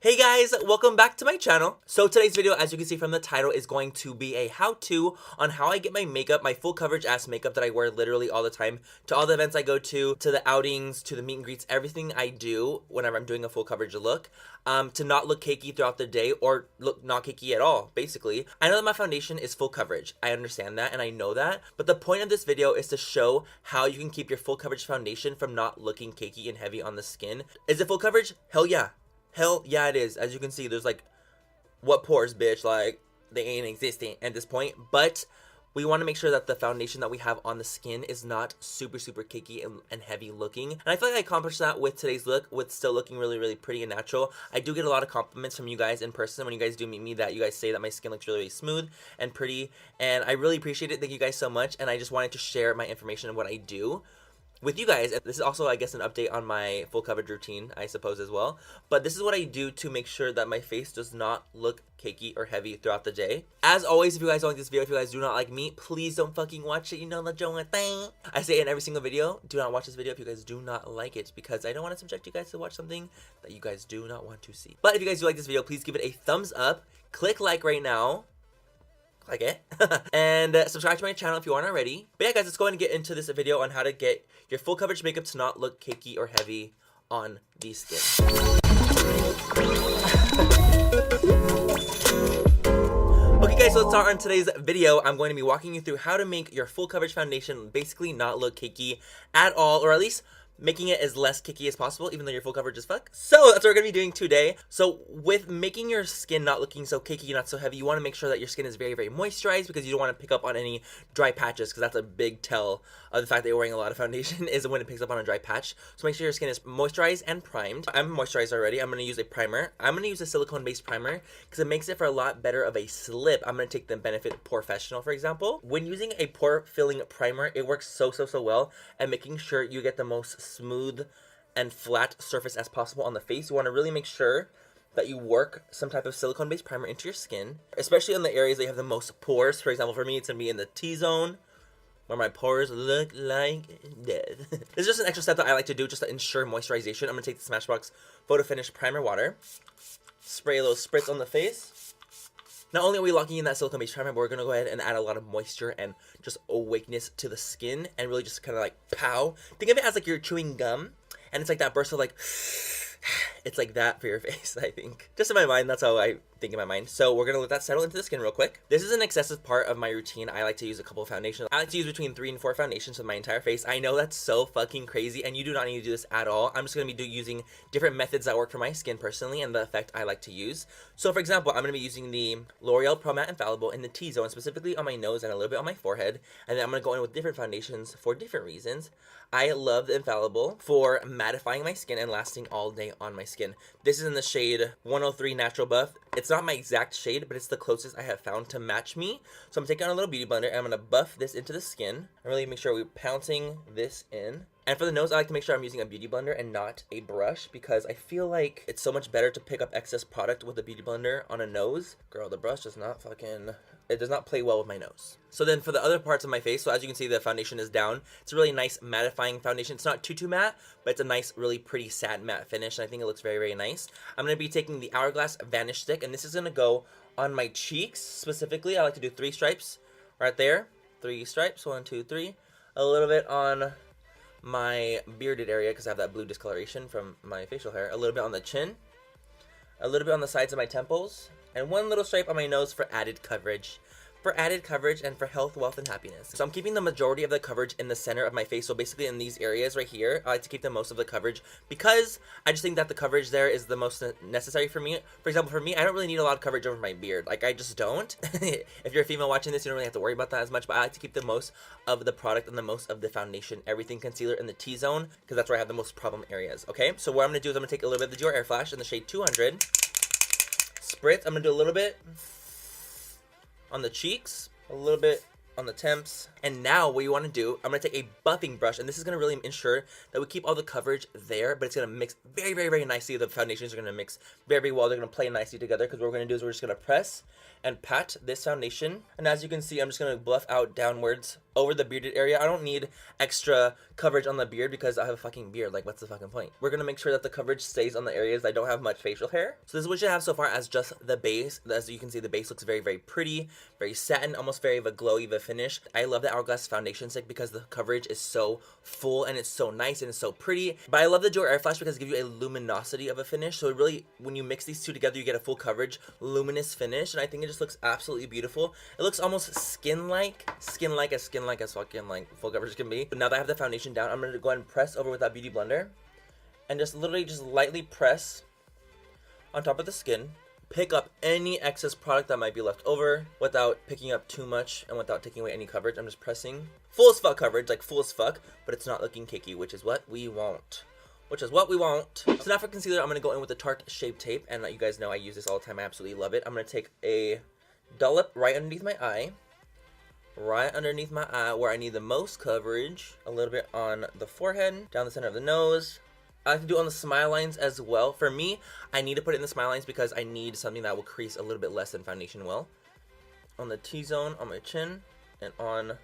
Hey guys, welcome back to my channel. So today's video, as you can see from the title, is going to be a how-to on how I get my makeup, my full coverage ass makeup that I wear literally all the time, to all the events I go to the outings, to the meet and greets, everything I do whenever I'm doing a full coverage look, to not look cakey throughout the day or look not cakey at all, basically. I know that my foundation is full coverage. I understand that and I know that, but the point of this video is to show how you can keep your full coverage foundation from not looking cakey and heavy on the skin. Is it full coverage? Hell yeah. Hell yeah, it is. As you can see, there's like, what pores, bitch? Like, they ain't existing at this point. But we want to make sure that the foundation that we have on the skin is not super cakey and heavy looking. And I feel like I accomplished that with today's look, with still looking really pretty and natural. I do get a lot of compliments from you guys in person when you guys do meet me, that you guys say that my skin looks really smooth and pretty. And I really appreciate it. Thank you guys so much. And I just wanted to share my information and what I do with you guys. This is also, I guess, an update on my full coverage routine, I suppose, as well. But this is what I do to make sure that my face does not look cakey or heavy throughout the day. As always, if you guys don't like this video, if you guys do not like me, please don't fucking watch it. You know the Jonah thing. I say it in every single video, do not watch this video if you guys do not like it, because I don't want to subject you guys to watch something that you guys do not want to see. But if you guys do like this video, please give it a thumbs up. Click like right now. Like it. And subscribe to my channel if you aren't already. But yeah, guys, let's go ahead and get into this video on how to get your full coverage makeup to not look cakey or heavy on the skin. Okay guys, so let's start on today's video. I'm going to be walking you through how to make your full coverage foundation basically not look cakey at all, or at least making it as less cakey as possible, even though your full coverage is fuck. So that's what we're gonna be doing today. So with making your skin not looking so cakey, not so heavy, you want to make sure that your skin is very moisturized, because you don't want to pick up on any dry patches, because that's a big tell of the fact that you're wearing a lot of foundation is when it picks up on a dry patch. So make sure your skin is moisturized and primed. I'm moisturized already. I'm gonna use a primer. I'm gonna use a silicone based primer because it makes it for a lot better of a slip. I'm gonna take the Benefit Professional, for example. When using a pore filling primer, it works so well at making sure you get the most smooth and flat surface as possible on the face. You want to really make sure that you work some type of silicone based primer into your skin, especially on the areas that you have the most pores. For example, for me, it's gonna be in the T-zone, where my pores look like dead. This is just an extra step that I like to do just to ensure moisturization. I'm gonna take the Smashbox Photo Finish Primer Water, spray a little spritz on the face. Not only are we locking in that silicone based primer, but we're gonna go ahead and add a lot of moisture and just awakeness to the skin, and really just kind of like pow. Think of it as like you're chewing gum, and it's like that burst of like, it's like that for your face, I think. Just in my mind, that's how I think in my mind. So we're gonna let that settle into the skin real quick. This is an excessive part of my routine. I like to use a couple of foundations. I like to use between 3 and 4 foundations with my entire face. I know that's so fucking crazy, and you do not need to do this at all. I'm just gonna be using different methods that work for my skin personally and the effect I like to use. So for example, I'm gonna be using the L'Oreal Pro Matte Infallible in the T-zone, specifically on my nose and a little bit on my forehead. And then I'm gonna go in with different foundations for different reasons. I love the Infallible for mattifying my skin and lasting all day on my skin. This is in the shade 103 Natural Buff. It's not my exact shade, but it's the closest I have found to match me. So I'm taking on a little beauty blender and I'm gonna buff this into the skin and really make sure we're pouncing this in. And for the nose, I like to make sure I'm using a beauty blender and not a brush, because I feel like it's so much better to pick up excess product with a beauty blender on a nose. Girl, the brush does not fucking, it does not play well with my nose. So then for the other parts of my face, so as you can see, the foundation is down. It's a really nice mattifying foundation. It's not too matte, but it's a nice, really pretty satin matte finish. And I think it looks very nice. I'm going to be taking the Hourglass Vanish Stick, and this is going to go on my cheeks specifically. I like to do 3 stripes right there. 3 stripes, 1, 2, 3. A little bit on my bearded area, because I have that blue discoloration from my facial hair. A little bit on the chin. A little bit on the sides of my temples. And 1 little stripe on my nose for added coverage. And for health, wealth, and happiness. So I'm keeping the majority of the coverage in the center of my face. So basically in these areas right here, I like to keep the most of the coverage, because I just think that the coverage there is the most necessary for me. For example, for me, I don't really need a lot of coverage over my beard. Like, I just don't. If you're a female watching this, you don't really have to worry about that as much, but I like to keep the most of the product and the most of the foundation, everything concealer in the T-zone, because that's where I have the most problem areas, okay? So what I'm going to do is I'm going to take a little bit of the Dior Air Flash in the shade 200. Spritz. I'm going to do a little bit on the cheeks, a little bit on the temps. And now what you want to do, I'm going to take a buffing brush, and this is going to really ensure that we keep all the coverage there, but it's going to mix very nicely. The foundations are going to mix very well. They're going to play nicely together, because what we're going to do is we're just going to press and pat this foundation. And as you can see, I'm just going to buff out downwards over the bearded area. I don't need extra coverage on the beard because I have a fucking beard. Like, what's the fucking point? We're gonna make sure that the coverage stays on the areas that don't have much facial hair. So this is what you have so far as just the base. As you can see, the base looks very, very pretty, very satin, almost very of a glowy of a finish. I love the Hourglass foundation stick because the coverage is so full and it's so nice and it's so pretty. But I love the Dual Air Flash because it gives you a luminosity of a finish. So it really, when you mix these two together, you get a full coverage, luminous finish. And I think it just looks absolutely beautiful. It looks almost skin-like as fucking like full coverage can be. But now that I have the foundation down, I'm gonna go ahead and press over with that beauty blender and just literally just lightly press on top of the skin. Pick up any excess product that might be left over without picking up too much and without taking away any coverage. I'm just pressing full as fuck coverage, like full as fuck, but it's not looking cakey, which is what we want. So now for concealer, I'm gonna go in with the Tarte Shape Tape, and you guys know I use this all the time. I absolutely love it. I'm gonna take a dollop right underneath my eye. Right underneath my eye where I need the most coverage. A little bit on the forehead, down the center of the nose. I like to do it on the smile lines as well. For me, I need to put it in the smile lines because I need something that will crease a little bit less than foundation will. On the T-zone, on my chin, and on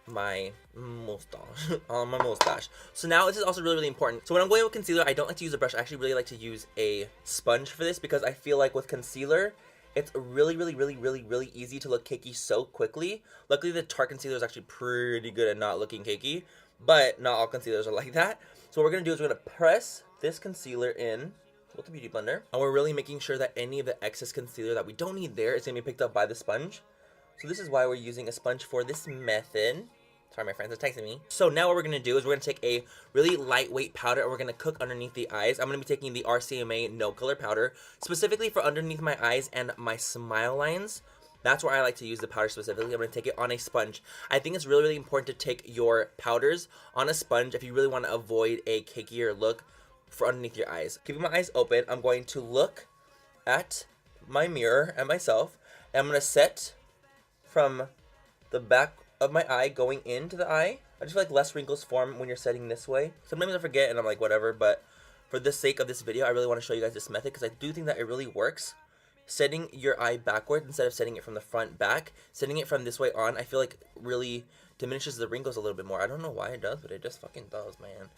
my mustache. So now this is also really, really important. So when I'm going with concealer, I don't like to use a brush. I actually really like to use a sponge for this because I feel like with concealer, it's really, really easy to look cakey so quickly. Luckily, the Tarte concealer is actually pretty good at not looking cakey, but not all concealers are like that. So what we're going to do is we're going to press this concealer in with the Beauty Blender, and we're really making sure that any of the excess concealer that we don't need there is going to be picked up by the sponge. So this is why we're using a sponge for this method. Sorry, my friends are texting me. So now what we're going to do is we're going to take a really lightweight powder and we're going to cook underneath the eyes. I'm going to be taking the RCMA No Color powder specifically for underneath my eyes and my smile lines. That's where I like to use the powder specifically. I'm going to take it on a sponge. I think it's really, really important to take your powders on a sponge if you really want to avoid a cakier look for underneath your eyes. Keeping my eyes open, I'm going to look at my mirror and myself, and I'm going to set from the back of my eye going into the eye. I just feel like less wrinkles form when you're setting this way. Sometimes I forget and I'm like, whatever, but for the sake of this video, I really want to show you guys this method because I do think that it really works. Setting your eye backwards instead of setting it from the front back, setting it from this way on, I feel like really diminishes the wrinkles a little bit more. I don't know why it does, but it just fucking does, man.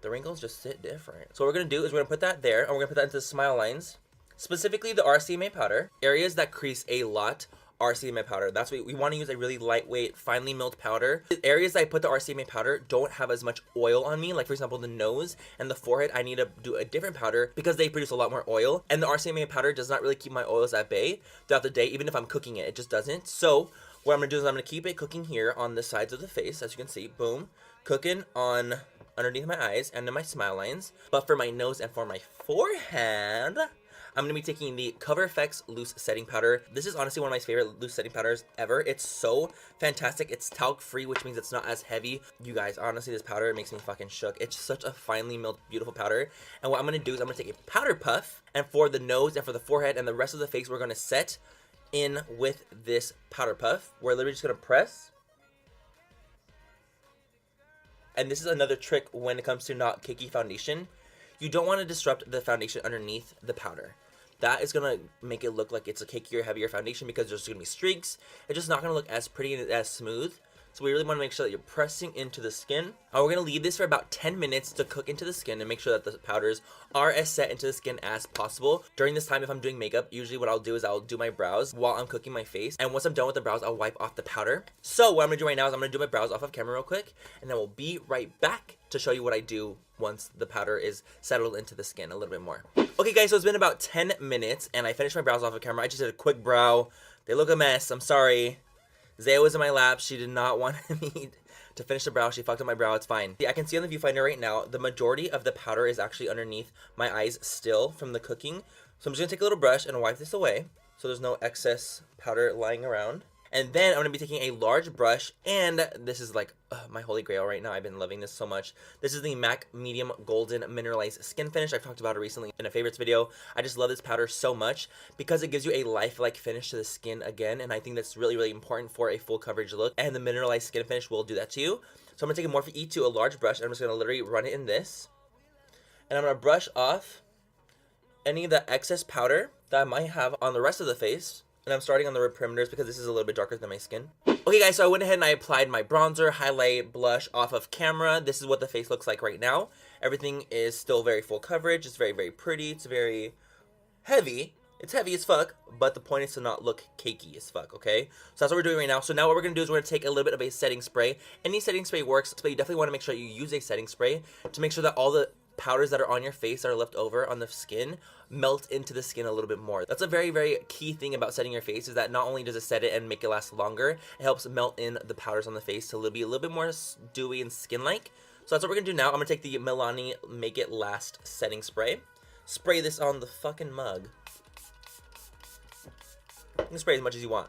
The wrinkles just sit different. So what we're going to do is we're going to put that there, and we're going to put that into the smile lines, specifically the RCMA powder. Areas that crease a lot, RCMA powder. That's what we want to use, a really lightweight, finely milled powder. The areas that I put the RCMA powder don't have as much oil on me. Like for example, the nose and the forehead, I need to do a different powder because they produce a lot more oil. And the RCMA powder does not really keep my oils at bay throughout the day, even if I'm cooking it. It just doesn't. So what I'm going to do is I'm going to keep it cooking here on the sides of the face, as you can see. Boom. Cooking on underneath my eyes and in my smile lines. But for my nose and for my forehead, I'm going to be taking the Cover FX Loose Setting Powder. This is honestly one of my favorite loose setting powders ever. It's so fantastic. It's talc free, which means it's not as heavy. You guys, honestly, this powder makes me fucking shook. It's such a finely milled, beautiful powder. And what I'm going to do is I'm going to take a powder puff, and for the nose and for the forehead and the rest of the face, we're going to set in with this powder puff. We're literally just going to press. And this is another trick when it comes to not cakey foundation. You don't want to disrupt the foundation underneath the powder. That is going to make it look like it's a cakier, heavier foundation because there's going to be streaks. It's just not going to look as pretty and as smooth. So we really want to make sure that you're pressing into the skin. And we're going to leave this for about 10 minutes to cook into the skin and make sure that the powders are as set into the skin as possible. During this time, if I'm doing makeup, usually what I'll do is I'll do my brows while I'm cooking my face. And once I'm done with the brows, I'll wipe off the powder. So what I'm going to do right now is I'm going to do my brows off of camera real quick. And then we'll be right back to show you what I do once the powder is settled into the skin a little bit more. Okay guys, so it's been about 10 minutes and I finished my brows off of camera. I just did a quick brow. They look a mess. I'm sorry. Zaya was in my lap. She did not want me to finish the brow. She fucked up my brow. It's fine. I can see on the viewfinder right now, the majority of the powder is actually underneath my eyes still from the cooking. So I'm just going to take a little brush and wipe this away so there's no excess powder lying around. And then I'm going to be taking a large brush, and this is like my holy grail right now. I've been loving this so much. This is the MAC Medium Golden Mineralized Skin Finish. I've talked about it recently in a favorites video. I just love this powder so much because it gives you a lifelike finish to the skin again, and I think that's really, really important for a full coverage look, and the mineralized skin finish will do that to you. So I'm going to take a Morphe E2, a large brush, and I'm just going to literally run it in this, and I'm going to brush off any of the excess powder that I might have on the rest of the face, And I'm starting on the red perimeters because this is a little bit darker than my skin. Okay guys, so I went ahead and I applied my bronzer, highlight, blush off of camera. This is what the face looks like right now. Everything is still very full coverage. It's very, very pretty. It's very heavy. It's heavy as fuck, but the point is to not look cakey as fuck, okay? So that's what we're doing right now. So now what we're going to do is we're going to take a little bit of a setting spray. Any setting spray works, but you definitely want to make sure you use a setting spray to make sure that all the powders that are on your face that are left over on the skin melt into the skin a little bit more. That's a very, very key thing about setting your face, is that not only does it set it and make it last longer, it helps melt in the powders on the face to be a little bit more dewy and skin-like. So that's what we're going to do now. I'm going to take the Milani Make It Last setting spray. Spray this on the fucking mug. You can spray as much as you want.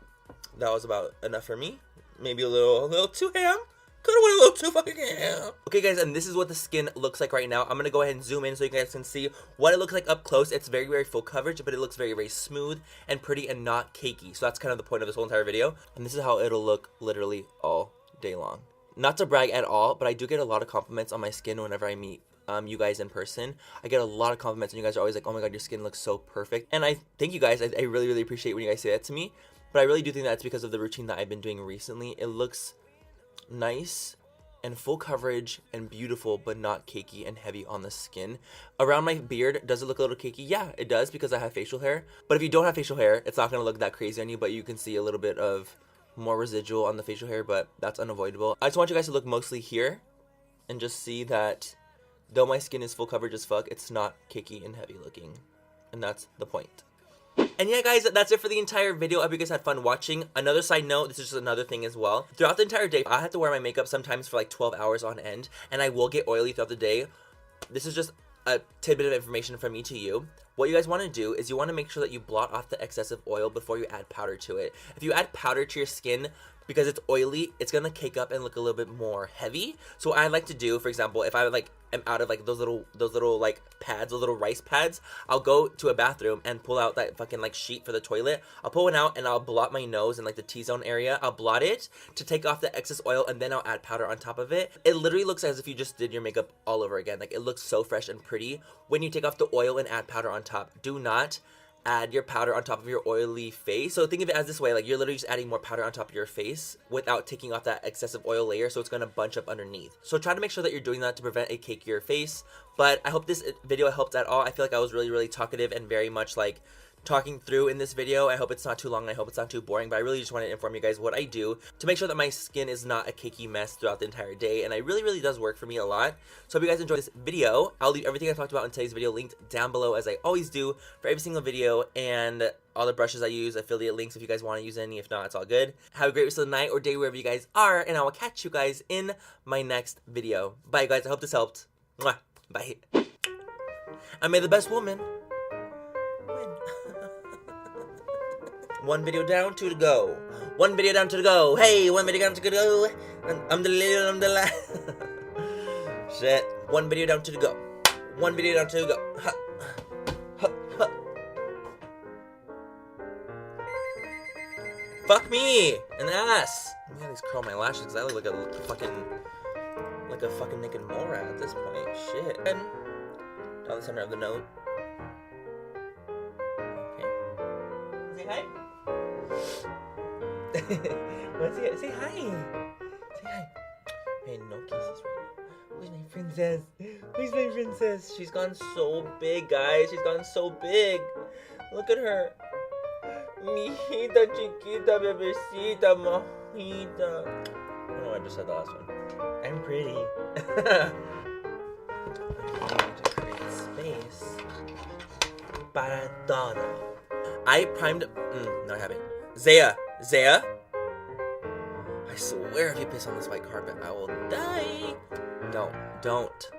That was about enough for me. Maybe a little too ham. Could've went a little too fucking ham. Okay guys, and this is what the skin looks like right now. I'm gonna go ahead and zoom in so you guys can see what it looks like up close. It's very, very full coverage, but it looks very, very smooth and pretty and not cakey. So that's kind of the point of this whole entire video. And this is how it'll look literally all day long. Not to brag at all, but I do get a lot of compliments on my skin whenever I meet you guys in person. I get a lot of compliments and you guys are always like, oh my god, your skin looks so perfect. And I thank you guys. I really, really appreciate when you guys say that to me. But I really do think that's because of the routine that I've been doing recently. It looks nice and full coverage and beautiful, but not cakey and heavy on the skin. Around my beard, does it look a little cakey? Yeah, it does, because I have facial hair. But if you don't have facial hair, it's not going to look that crazy on you, but you can see a little bit of more residual on the facial hair, but that's unavoidable. I just want you guys to look mostly here and just see that though my skin is full coverage as fuck, it's not cakey and heavy looking. And that's the point. And yeah guys, that's it for the entire video. I hope you guys had fun watching. Another side note, this is just another thing as well. Throughout the entire day, I have to wear my makeup sometimes for like 12 hours on end, and I will get oily throughout the day. This is just a tidbit of information from me to you. What you guys want to do is you want to make sure that you blot off the excessive oil before you add powder to it. If you add powder to your skin, because it's oily, it's gonna cake up and look a little bit more heavy. So what I like to do, for example, if I like am out of like those little like pads, those little rice pads, I'll go to a bathroom and pull out that fucking like sheet for the toilet. I'll pull one out and I'll blot my nose and like the T-zone area. I'll blot it to take off the excess oil, and then I'll add powder on top of it. It literally looks as if you just did your makeup all over again. Like, it looks so fresh and pretty when you take off the oil and add powder on top. Do not add your powder on top of your oily face. So think of it as this way, like you're literally just adding more powder on top of your face without taking off that excessive oil layer, so it's gonna bunch up underneath. So try to make sure that you're doing that to prevent a cakier face. But I hope this video helped at all. I feel like I was really, really talkative and very much like talking through in this video. I hope it's not too long, and I hope it's not too boring, but I really just wanted to inform you guys what I do to make sure that my skin is not a cakey mess throughout the entire day, and it really, really does work for me a lot. So I hope you guys enjoyed this video. I'll leave everything I talked about in today's video linked down below, as I always do for every single video, and all the brushes I use, affiliate links if you guys want to use any. If not, it's all good. Have a great rest of the night or day wherever you guys are, and I will catch you guys in my next video. Bye guys, I hope this helped. Mwah. Bye. And may the best woman win. One video down, two to go. One video down, two to go. Hey, one video down, two to go. I'm the Shit. One video down, two to go. One video down, two to go. Ha. Ha. Ha. Fuck me in the ass. I'm gonna curl my lashes because I look like a fucking naked mole rat at this point. Shit. And down the center of the note. Okay. Say hi. Say hi. Say hi. Hey, no kisses right now. Where's my princess? Where's my princess? She's gone so big, guys. She's gone so big. Look at her. Mijita chiquita, bebecita, mojita. I don't know, I just said the last one. I'm pretty. I'm going to create space para todo. I primed. No, I haven't. Zaya. I swear if you piss on this white carpet, I will die. Don't.